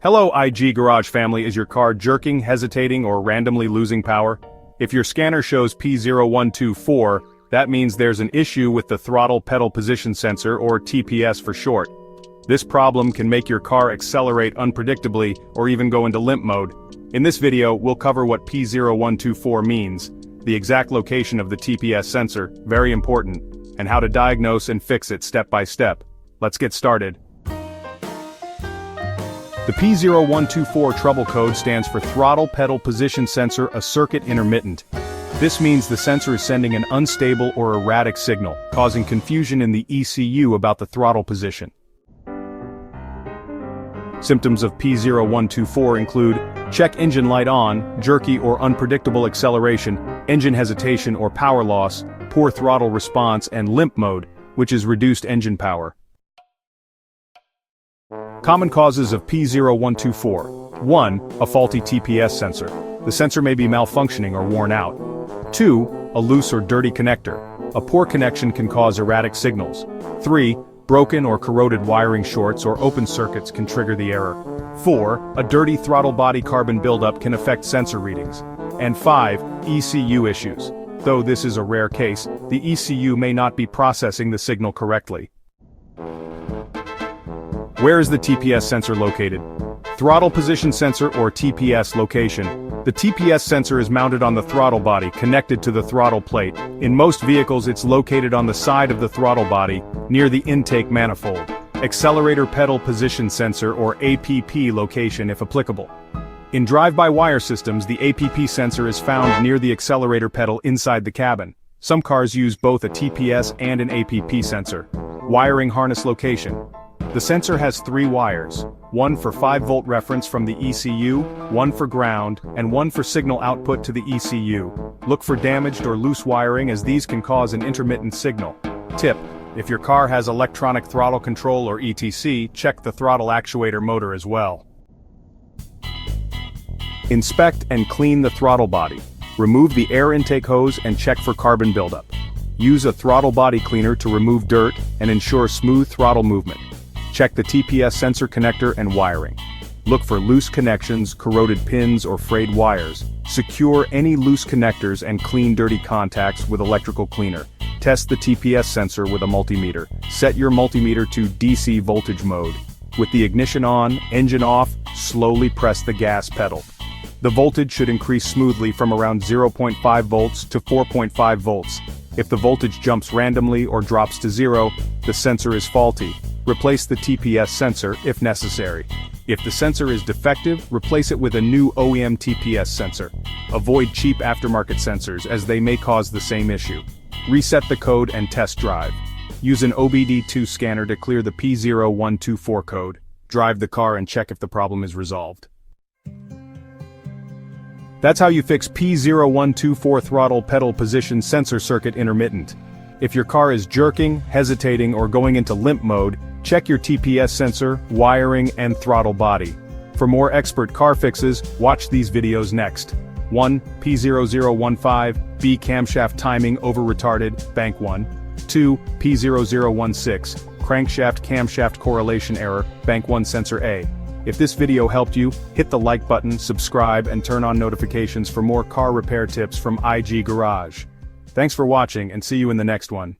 Hello IG Garage family, is your car jerking, hesitating, or randomly losing power? If your scanner shows P0124, that means there's an issue with the Throttle Pedal Position Sensor, or TPS for short. This problem can make your car accelerate unpredictably or even go into limp mode. In this video, we'll cover what P0124 means, the exact location of the TPS sensor, very important, and how to diagnose and fix it step by step. Let's get started. The P0124 Trouble Code stands for Throttle Pedal Position Sensor, a circuit intermittent. This means the sensor is sending an unstable or erratic signal, causing confusion in the ECU about the throttle position. Symptoms of P0124 include check engine light on, jerky or unpredictable acceleration, engine hesitation or power loss, poor throttle response, and limp mode, which is reduced engine power. Common causes of P0124. 1. A faulty TPS sensor. The sensor may be malfunctioning or worn out. 2. A loose or dirty connector. A poor connection can cause erratic signals. 3. Broken or corroded wiring shorts or open circuits can trigger the error. 4. A dirty throttle body carbon buildup can affect sensor readings. And 5. ECU issues. Though this is a rare case, the ECU may not be processing the signal correctly. Where is the TPS sensor located? Throttle Position Sensor, or TPS location. The TPS sensor is mounted on the throttle body, connected to the throttle plate. In most vehicles it's located on the side of the throttle body, near the intake manifold. Accelerator Pedal Position Sensor, or APP location if applicable. In drive-by-wire systems, the APP sensor is found near the accelerator pedal inside the cabin. Some cars use both a TPS and an APP sensor. Wiring harness location. The sensor has 3 wires, one for 5-volt reference from the ECU, one for ground, and one for signal output to the ECU. Look for damaged or loose wiring, as these can cause an intermittent signal. Tip: if your car has electronic throttle control or ETC, check the throttle actuator motor as well. Inspect and clean the throttle body. Remove the air intake hose and check for carbon buildup. Use a throttle body cleaner to remove dirt and ensure smooth throttle movement. Check the TPS sensor connector and wiring. Look for loose connections, corroded pins, or frayed wires. Secure any loose connectors and clean dirty contacts with electrical cleaner. Test the TPS sensor with a multimeter. Set your multimeter to DC voltage mode. With the ignition on, engine off, slowly press the gas pedal. The voltage should increase smoothly from around 0.5 volts to 4.5 volts. If the voltage jumps randomly or drops to 0, the sensor is faulty. Replace the TPS sensor if necessary. If the sensor is defective, replace it with a new OEM TPS sensor. Avoid cheap aftermarket sensors, as they may cause the same issue. Reset the code and test drive. Use an OBD-II scanner to clear the P0124 code. Drive the car and check if the problem is resolved. That's how you fix P0124 Throttle Pedal Position Sensor Circuit Intermittent. If your car is jerking, hesitating, or going into limp mode, check your TPS sensor, wiring, and throttle body. For more expert car fixes, watch these videos next. 1. P0015, B camshaft timing over retarded, bank 1. 2. P0016, crankshaft camshaft correlation error, bank 1 sensor A. If this video helped you, hit the like button, subscribe, and turn on notifications for more car repair tips from IG Garage. Thanks for watching, and see you in the next one.